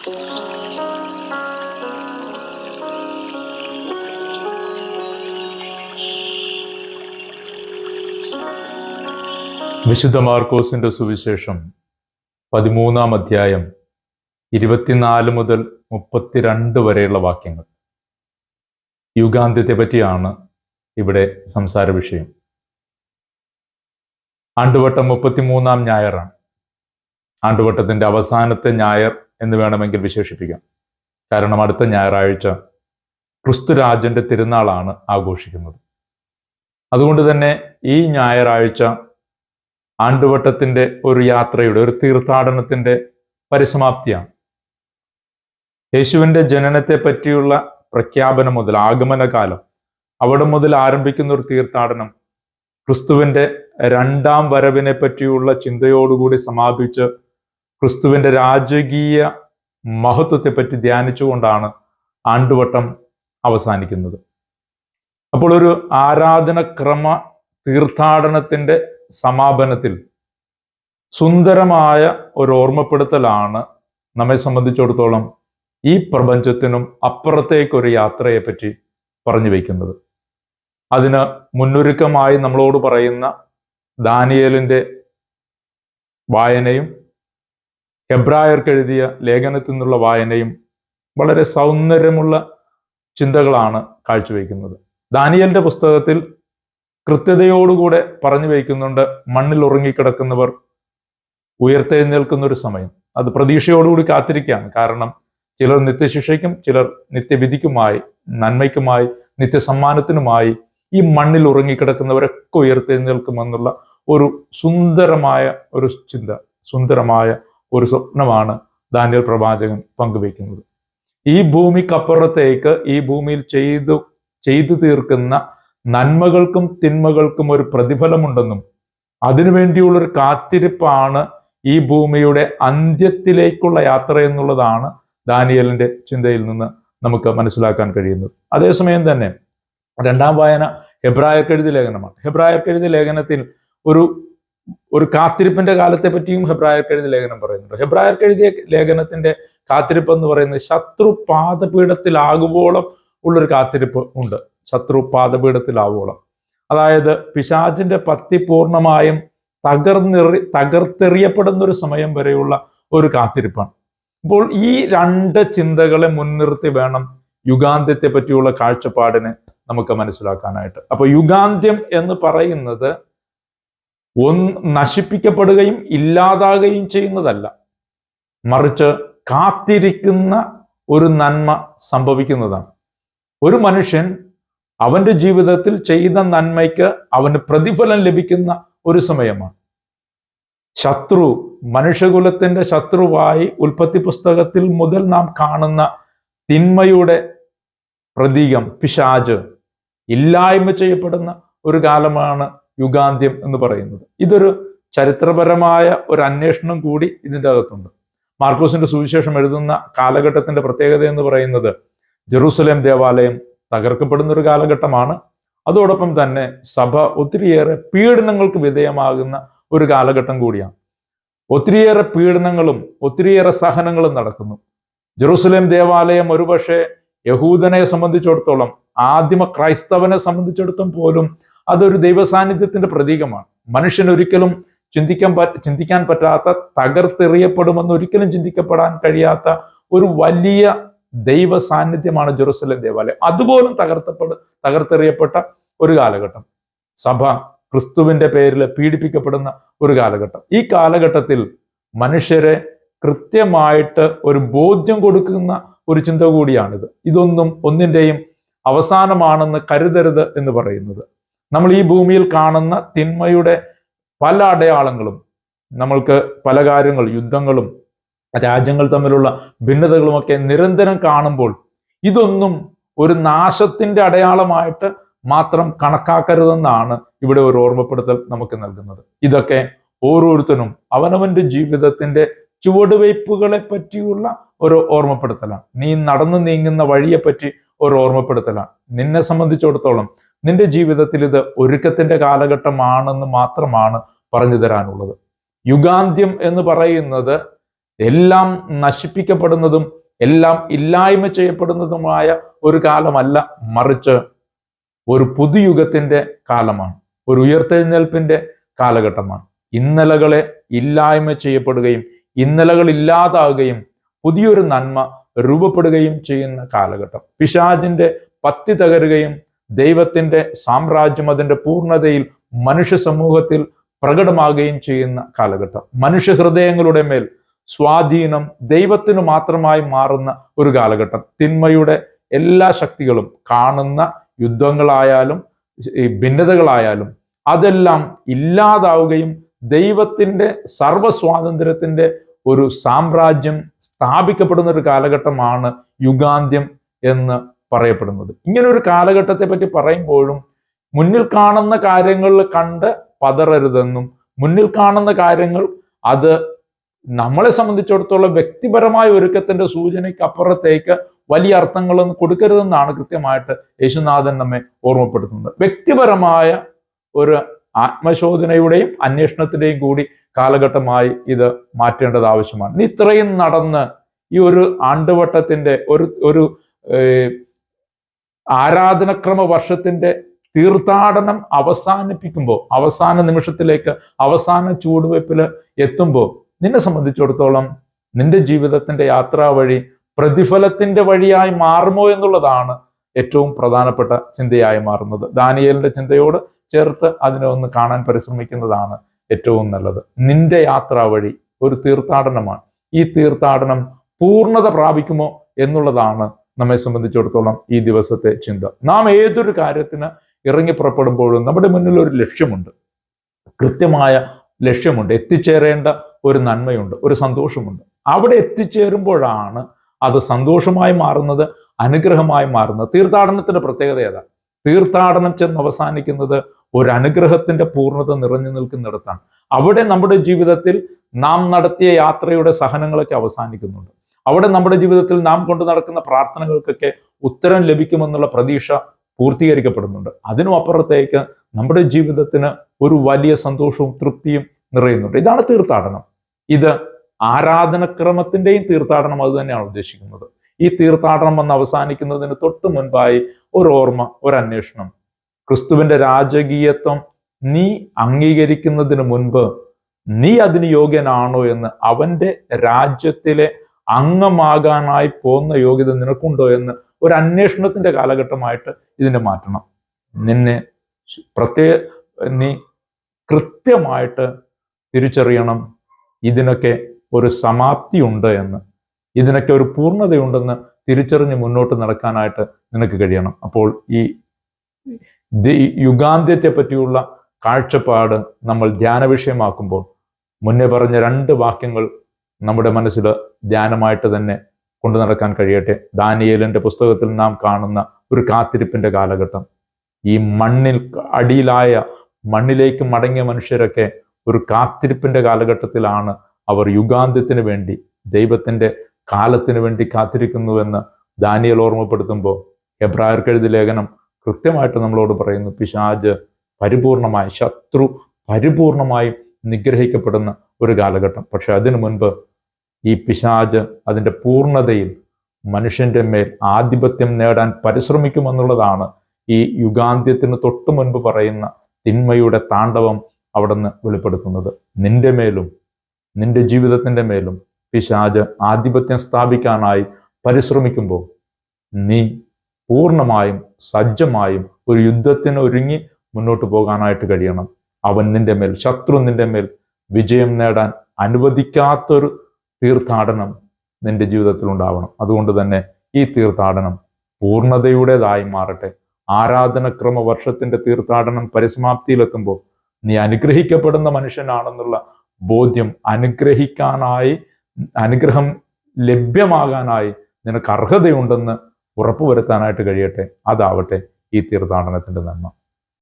വിശുദ്ധ മാർക്കോസിന്റെ സുവിശേഷം 13-ാം അധ്യായം 24 മുതൽ 32 വരെയുള്ള വാക്യങ്ങൾ. യുഗാന്ത്യത്തെ പറ്റിയാണ് ഇവിടെ സംസാര വിഷയം. ആണ്ടുവട്ടം 33-ാം ഞായറാണ്. ആണ്ടുവട്ടത്തിന്റെ അവസാനത്തെ ഞായർ എന്ന് വേണമെങ്കിൽ വിശേഷിപ്പിക്കാം. കാരണം അടുത്ത ഞായറാഴ്ച ക്രിസ്തുരാജന്റെ തിരുനാളാണ് ആഘോഷിക്കുന്നത്. അതുകൊണ്ട് തന്നെ ഈ ഞായറാഴ്ച ആണ്ടുവട്ടത്തിന്റെ ഒരു യാത്രയുടെ, ഒരു തീർത്ഥാടനത്തിന്റെ പരിസമാപ്തിയാണ്. യേശുവിന്റെ ജനനത്തെ പറ്റിയുള്ള പ്രഖ്യാപനം മുതൽ ആഗമനകാലം, അവിടെ മുതൽ ആരംഭിക്കുന്ന ഒരു തീർത്ഥാടനം ക്രിസ്തുവിന്റെ 2ാം വരവിനെ പറ്റിയുള്ള ചിന്തയോടുകൂടി സമാപിച്ച് ക്രിസ്തുവിന്റെ രാജകീയ മഹത്വത്തെ പറ്റി ധ്യാനിച്ചുകൊണ്ടാണ് ആണ്ടുവട്ടം അവസാനിക്കുന്നത്. അപ്പോൾ ഒരു ആരാധനക്രമ തീർത്ഥാടനത്തിന്റെ സമാപനത്തിൽ സുന്ദരമായ ഒരു ഓർമ്മപ്പെടുത്തലാണ് നമ്മെ സംബന്ധിച്ചിടത്തോളം ഈ പ്രപഞ്ചത്തിനും അപ്പുറത്തേക്കൊരു യാത്രയെ പറ്റി പറഞ്ഞു വയ്ക്കുന്നത്. അതിന് മുന്നൊരുക്കമായി നമ്മളോട് പറയുന്ന ദാനിയേലിന്റെ വായനയും ഹെബ്രായർക്ക് എഴുതിയ ലേഖനത്തിൽ നിന്നുള്ള വായനയും വളരെ സൗന്ദര്യമുള്ള ചിന്തകളാണ് കാഴ്ചവെക്കുന്നത്. ദാനിയേലിന്റെ പുസ്തകത്തിൽ കൃത്യതയോടുകൂടെ പറഞ്ഞു വയ്ക്കുന്നുണ്ട്, മണ്ണിൽ ഉറങ്ങിക്കിടക്കുന്നവർ ഉയർത്തെഴുന്നേൽക്കുന്ന ഒരു സമയം. അത് പ്രതീക്ഷയോടുകൂടി കാത്തിരിക്കുകയാണ്. കാരണം ചിലർ നിത്യശിക്ഷയ്ക്കും ചിലർ നിത്യവിധിക്കുമായി, നന്മയ്ക്കുമായി, നിത്യസമ്മാനത്തിനുമായി ഈ മണ്ണിൽ ഉറങ്ങിക്കിടക്കുന്നവരൊക്കെ ഉയർത്തെഴുന്നേൽക്കുമെന്നുള്ള ഒരു സുന്ദരമായ ഒരു ചിന്ത, സുന്ദരമായ ഒരു സ്വപ്നമാണ് ദാനിയേൽ പ്രവാചകൻ പങ്കുവയ്ക്കുന്നത്. ഈ ഭൂമിക്കപ്പുറത്തേക്ക്, ഈ ഭൂമിയിൽ ചെയ്തു തീർക്കുന്ന നന്മകൾക്കും തിന്മകൾക്കും ഒരു പ്രതിഫലമുണ്ടെന്നും അതിനുവേണ്ടിയുള്ളൊരു കാത്തിരിപ്പാണ് ഈ ഭൂമിയുടെ അന്ത്യത്തിലേക്കുള്ള യാത്ര എന്നുള്ളതാണ് ദാനിയേലിന്റെ ചിന്തയിൽ നിന്ന് നമുക്ക് മനസ്സിലാക്കാൻ കഴിയുന്നത്. അതേസമയം തന്നെ 2ാം വായന ഹെബ്രായർക്ക് എഴുതിയ ലേഖനമാണ്. ഹെബ്രായർക്ക് എഴുതിയ ലേഖനത്തിൽ ഒരു കാത്തിരിപ്പിന്റെ കാലത്തെ പറ്റിയും ഹെബ്രായർക്ക് എഴുതിയ ലേഖനം പറയുന്നുണ്ട്. ഹെബ്രായർക്ക് എഴുതിയ ലേഖനത്തിന്റെ കാത്തിരിപ്പ് എന്ന് പറയുന്നത് ശത്രു പാദപീഠത്തിലാകുവോളം ഉള്ളൊരു കാത്തിരിപ്പ് ഉണ്ട്. ശത്രു പാദപീഠത്തിലാവോളം, അതായത് പിശാചിന്റെ പത്തി പൂർണ്ണമായും തകർത്തെറിയപ്പെടുന്ന ഒരു സമയം വരെയുള്ള ഒരു കാത്തിരിപ്പാണ്. അപ്പോൾ ഈ 2 ചിന്തകളെ മുൻനിർത്തി വേണം യുഗാന്ത്യത്തെ പറ്റിയുള്ള കാഴ്ചപ്പാടിനെ നമുക്ക് മനസ്സിലാക്കാനായിട്ട്. അപ്പൊ യുഗാന്ത്യം എന്ന് പറയുന്നത് നശിപ്പിക്കപ്പെടുകയും ഇല്ലാതാകുകയും ചെയ്യുന്നതല്ല, മറിച്ച് കാത്തിരിക്കുന്ന ഒരു നന്മ സംഭവിക്കുന്നതാണ്. ഒരു മനുഷ്യൻ അവന്റെ ജീവിതത്തിൽ ചെയ്ത നന്മയ്ക്ക് അവന് പ്രതിഫലം ലഭിക്കുന്ന ഒരു സമയമാണ്. ശത്രു, മനുഷ്യകുലത്തിന്റെ ശത്രുവായി ഉൽപ്പത്തി പുസ്തകത്തിൽ മുതൽ നാം കാണുന്ന തിന്മയുടെ പ്രതീകം പിശാച് ഇല്ലായ്മ ചെയ്യപ്പെടുന്ന ഒരു കാലമാണ് യുഗാന്ത്യം എന്ന് പറയുന്നത്. ഇതൊരു ചരിത്രപരമായ ഒരു അന്വേഷണം കൂടി ഇതിൻ്റെ അകത്തുണ്ട്. മാർക്കോസിന്റെ സുവിശേഷം എഴുതുന്ന കാലഘട്ടത്തിന്റെ പ്രത്യേകത എന്ന് പറയുന്നത് ജെറൂസലേം ദേവാലയം തകർക്കപ്പെടുന്ന ഒരു കാലഘട്ടമാണ്. അതോടൊപ്പം തന്നെ സഭ ഒത്തിരിയേറെ പീഡനങ്ങൾക്ക് വിധേയമാകുന്ന ഒരു കാലഘട്ടം കൂടിയാണ്. ഒത്തിരിയേറെ പീഡനങ്ങളും ഒത്തിരിയേറെ സഹനങ്ങളും നടക്കുന്നു. ജെറൂസലേം ദേവാലയം ഒരുപക്ഷെ യഹൂദനെ സംബന്ധിച്ചിടത്തോളം, ആദിമ ക്രൈസ്തവനെ സംബന്ധിച്ചിടത്തോളം പോലും അതൊരു ദൈവസാന്നിധ്യത്തിന്റെ പ്രതീകമാണ്. മനുഷ്യൻ ഒരിക്കലും ചിന്തിക്കാൻ പറ്റാത്ത, തകർത്തെറിയപ്പെടുമെന്ന് ഒരിക്കലും ചിന്തിക്കപ്പെടാൻ കഴിയാത്ത ഒരു വലിയ ദൈവ സാന്നിധ്യമാണ് ജെറൂസലേം ദേവാലയം. അതുപോലും തകർത്തെറിയപ്പെട്ട ഒരു കാലഘട്ടം. സഭ ക്രിസ്തുവിന്റെ പേരിൽ പീഡിപ്പിക്കപ്പെടുന്ന ഒരു കാലഘട്ടം. ഈ കാലഘട്ടത്തിൽ മനുഷ്യരെ കൃത്യമായിട്ട് ഒരു ബോധ്യം കൊടുക്കുന്ന ഒരു ചിന്ത കൂടിയാണിത്. ഇതൊന്നും ഒന്നിൻ്റെയും അവസാനമാണെന്ന് കരുതരുത് എന്ന് പറയുന്നത്. നമ്മൾ ഈ ഭൂമിയിൽ കാണുന്ന തിന്മയുടെ പല അടയാളങ്ങളും, നമ്മൾക്ക് പല കാര്യങ്ങൾ, യുദ്ധങ്ങളും രാജ്യങ്ങൾ തമ്മിലുള്ള ഭിന്നതകളുമൊക്കെ നിരന്തരം കാണുമ്പോൾ ഇതൊന്നും ഒരു നാശത്തിന്റെ അടയാളമായിട്ട് മാത്രം കണക്കാക്കരുതെന്നാണ് ഇവിടെ ഒരു ഓർമ്മപ്പെടുത്തൽ നമുക്ക് നൽകുന്നത്. ഇതൊക്കെ ഓരോരുത്തരും അവനവന്റെ ജീവിതത്തിന്റെ ചുവടുവയ്പ്പുകളെ പറ്റിയുള്ള ഒരു ഓർമ്മപ്പെടുത്തലാണ്. നീ നടന്നു നീങ്ങുന്ന വഴിയെപ്പറ്റി ഒരു ഓർമ്മപ്പെടുത്തലാണ്. നിന്നെ സംബന്ധിച്ചിടത്തോളം നിന്റെ ജീവിതത്തിൽ ഇത് ഒരുക്കത്തിന്റെ കാലഘട്ടമാണെന്ന് മാത്രമാണ് പറഞ്ഞു തരാനുള്ളത്. യുഗാന്ത്യം എന്ന് പറയുന്നത് എല്ലാം നശിപ്പിക്കപ്പെടുന്നതും എല്ലാം ഇല്ലായ്മ ചെയ്യപ്പെടുന്നതുമായ ഒരു കാലമല്ല, മറിച്ച് ഒരു പുതുയുഗത്തിന്റെ കാലമാണ്, ഒരു ഉയർത്തെഴുന്നേൽപ്പിന്റെ കാലഘട്ടമാണ്. ഇന്നലകളെ ഇല്ലായ്മ ചെയ്യപ്പെടുകയും ഇന്നലകൾ ഇല്ലാതാവുകയും പുതിയൊരു നന്മ രൂപപ്പെടുകയും ചെയ്യുന്ന കാലഘട്ടം. പിശാചിന്റെ പത്തി തകരുകയും ദൈവത്തിന്റെ സാമ്രാജ്യം അതിന്റെ പൂർണ്ണതയിൽ മനുഷ്യ സമൂഹത്തിൽ പ്രകടമാകുകയും ചെയ്യുന്ന കാലഘട്ടം. മനുഷ്യ ഹൃദയങ്ങളുടെ മേൽ സ്വാധീനം ദൈവത്തിനു മാത്രമായി മാറുന്ന ഒരു കാലഘട്ടം. തിന്മയുടെ എല്ലാ ശക്തികളും, കാണുന്ന യുദ്ധങ്ങളായാലും ഭിന്നതകളായാലും അതെല്ലാം ഇല്ലാതാവുകയും ദൈവത്തിന്റെ സർവ്വസ്വാതന്ത്ര്യത്തിന്റെ ഒരു സാമ്രാജ്യം സ്ഥാപിക്കപ്പെടുന്ന ഒരു കാലഘട്ടമാണ് യുഗാന്ത്യം എന്ന് പറയപ്പെടുന്നത്. ഇങ്ങനെ ഒരു കാലഘട്ടത്തെ പറ്റി പറയുമ്പോഴും മുന്നിൽ കാണുന്ന കാര്യങ്ങൾ കണ്ട് പതറരുതെന്നും, മുന്നിൽ കാണുന്ന കാര്യങ്ങൾ അത് നമ്മളെ സംബന്ധിച്ചിടത്തോളം വ്യക്തിപരമായ ഒരുക്കത്തിന്റെ സൂചനയ്ക്ക് അപ്പുറത്തേക്ക് വലിയ അർത്ഥങ്ങളൊന്നും കൊടുക്കരുതെന്നാണ് കൃത്യമായിട്ട് യേശുനാഥൻ നമ്മെ ഓർമ്മപ്പെടുത്തുന്നത്. വ്യക്തിപരമായ ഒരു ആത്മശോധനയുടെയും അന്വേഷണത്തിന്റെയും കൂടി കാലഘട്ടമായി ഇത് മാറ്റേണ്ടത് ആവശ്യമാണ്. നീ ഇത്രയും നടന്ന് ഈ ഒരു ആണ്ടുവട്ടത്തിന്റെ ഒരു ആരാധനക്രമ വർഷത്തിന്റെ തീർത്ഥാടനം അവസാനിപ്പിക്കുമ്പോൾ, അവസാന നിമിഷത്തിലേക്ക്, അവസാന ചുവടുവയ്പിൽ എത്തുമ്പോൾ നിന്നെ സംബന്ധിച്ചിടത്തോളം നിന്റെ ജീവിതത്തിന്റെ യാത്രാ വഴി പ്രതിഫലത്തിന്റെ വഴിയായി മാറുമോ എന്നുള്ളതാണ് ഏറ്റവും പ്രധാനപ്പെട്ട ചിന്തയായി മാറുന്നത്. ദാനിയേലിന്റെ ചിന്തയോട് ചേർത്ത് അതിനെ ഒന്ന് കാണാൻ പരിശ്രമിക്കുന്നതാണ് ഏറ്റവും നല്ലത്. നിന്റെ യാത്രാ വഴി ഒരു തീർത്ഥാടനമാണ്. ഈ തീർത്ഥാടനം പൂർണ്ണത പ്രാപിക്കുമോ എന്നുള്ളതാണ് നമ്മെ സംബന്ധിച്ചിടത്തോളം ഈ ദിവസത്തെ ചിന്ത. നാം ഏതൊരു കാര്യത്തിന് ഇറങ്ങി പുറപ്പെടുമ്പോഴും നമ്മുടെ മുന്നിൽ ഒരു ലക്ഷ്യമുണ്ട്, കൃത്യമായ ലക്ഷ്യമുണ്ട്, എത്തിച്ചേരേണ്ട ഒരു നന്മയുണ്ട്, ഒരു സന്തോഷമുണ്ട്. അവിടെ എത്തിച്ചേരുമ്പോഴാണ് അത് സന്തോഷമായി മാറുന്നത്, അനുഗ്രഹമായി മാറുന്നത്. തീർത്ഥാടനത്തിന്റെ പ്രത്യേകത ഏതാ? തീർത്ഥാടനം ചെന്ന് അവസാനിക്കുന്നത് ഒരു അനുഗ്രഹത്തിന്റെ പൂർണ്ണത നിറഞ്ഞു നിൽക്കുന്നിടത്താണ്. അവിടെ നമ്മുടെ ജീവിതത്തിൽ നാം നടത്തിയ യാത്രയുടെ സഹനങ്ങളൊക്കെ അവസാനിക്കുന്നുണ്ട്. അവിടെ നമ്മുടെ ജീവിതത്തിൽ നാം കൊണ്ടു നടക്കുന്ന പ്രാർത്ഥനകൾക്കൊക്കെ ഉത്തരം ലഭിക്കുമെന്നുള്ള പ്രതീക്ഷ പൂർത്തീകരിക്കപ്പെടുന്നുണ്ട്. അതിനും അപ്പുറത്തേക്ക് നമ്മുടെ ജീവിതത്തിന് ഒരു വലിയ സന്തോഷവും തൃപ്തിയും നിറയുന്നുണ്ട്. ഇതാണ് തീർത്ഥാടനം. ഇത് ആരാധനക്രമത്തിന്റെയും തീർത്ഥാടനം അത് തന്നെയാണ് ഉദ്ദേശിക്കുന്നത്. ഈ തീർത്ഥാടനം വന്ന് അവസാനിക്കുന്നതിന് തൊട്ട് മുൻപായി ഒരു ഓർമ്മ, ഒരു അന്വേഷണം. ക്രിസ്തുവിന്റെ രാജകീയത്വം നീ അംഗീകരിക്കുന്നതിന് മുൻപ് നീ അതിന് യോഗ്യനാണോ എന്ന്, അവന്റെ രാജ്യത്തിലെ അംഗമാകാനായി പോകുന്ന യോഗ്യത നിനക്കുണ്ടോ എന്ന് ഒരു അന്വേഷണത്തിന്റെ കാലഘട്ടമായിട്ട് ഇതിനെ മാറ്റണം. നിന്നെ നീ കൃത്യമായിട്ട് തിരിച്ചറിയണം, ഇതിനൊക്കെ ഒരു സമാപ്തിയുണ്ട് എന്ന്, ഇതിനൊക്കെ ഒരു പൂർണ്ണതയുണ്ടെന്ന് തിരിച്ചറിഞ്ഞ് മുന്നോട്ട് നടക്കാനായിട്ട് നിനക്ക് കഴിയണം. അപ്പോൾ ഈ യുഗാന്ത്യത്തെ പറ്റിയുള്ള കാഴ്ചപ്പാട് നമ്മൾ ധ്യാന വിഷയമാക്കുമ്പോൾ മുന്നേ പറഞ്ഞ 2 വാക്യങ്ങൾ നമ്മുടെ മനസ്സിൽ ധ്യാനമായിട്ട് തന്നെ കൊണ്ടു നടക്കാൻ കഴിയട്ടെ. ദാനിയേലിന്റെ പുസ്തകത്തിൽ നാം കാണുന്ന ഒരു കാത്തിരിപ്പിന്റെ കാലഘട്ടം. ഈ മണ്ണിൽ അടിയിലായ മണ്ണിലേക്ക് മടങ്ങിയ മനുഷ്യരൊക്കെ ഒരു കാത്തിരിപ്പിന്റെ കാലഘട്ടത്തിലാണ്. അവർ യുഗാന്ത്യത്തിന് വേണ്ടി, ദൈവത്തിന്റെ കാലത്തിന് വേണ്ടി കാത്തിരിക്കുന്നുവെന്ന് ദാനിയേൽ ഓർമ്മപ്പെടുത്തുമ്പോൾ എബ്രായർക്ക് എഴുതിയ ലേഖനം കൃത്യമായിട്ട് നമ്മളോട് പറയുന്നു, പിശാച് പരിപൂർണമായി, ശത്രു പരിപൂർണമായി നിഗ്രഹിക്കപ്പെടുന്ന ഒരു കാലഘട്ടം. പക്ഷെ അതിനു മുൻപ് ഈ പിശാച് അതിൻ്റെ പൂർണ്ണതയിൽ മനുഷ്യന്റെ മേൽ ആധിപത്യം നേടാൻ പരിശ്രമിക്കുമെന്നുള്ളതാണ് ഈ യുഗാന്ത്യത്തിന് തൊട്ടു മുൻപ് പറയുന്ന തിന്മയുടെ താണ്ഡവം അവിടുന്ന് വെളിപ്പെടുത്തുന്നത്. നിന്റെ മേലും നിന്റെ ജീവിതത്തിന്റെ മേലും പിശാച് ആധിപത്യം സ്ഥാപിക്കാനായി പരിശ്രമിക്കുമ്പോൾ നീ പൂർണ്ണമായും സജ്ജമായും ഒരു യുദ്ധത്തിന് ഒരുങ്ങി മുന്നോട്ട് പോകാനായിട്ട് കഴിയണം. അവൻ നിന്റെ മേൽ, ശത്രു നിന്റെ മേൽ വിജയം നേടാൻ അനുവദിക്കാത്തൊരു തീർത്ഥാടനം നിന്റെ ജീവിതത്തിൽ ഉണ്ടാവണം. അതുകൊണ്ട് തന്നെ ഈ തീർത്ഥാടനം പൂർണ്ണതയുടേതായി മാറട്ടെ. ആരാധനക്രമ വർഷത്തിന്റെ തീർത്ഥാടനം പരിസമാപ്തിയിലെത്തുമ്പോൾ നീ അനുഗ്രഹിക്കപ്പെടുന്ന മനുഷ്യനാണെന്നുള്ള ബോധ്യം, അനുഗ്രഹം ലഭ്യമാകാനായി നിനക്ക് അർഹതയുണ്ടെന്ന് ഉറപ്പുവരുത്താനായിട്ട് കഴിയട്ടെ. അതാവട്ടെ ഈ തീർത്ഥാടനത്തിന്റെ നന്മ.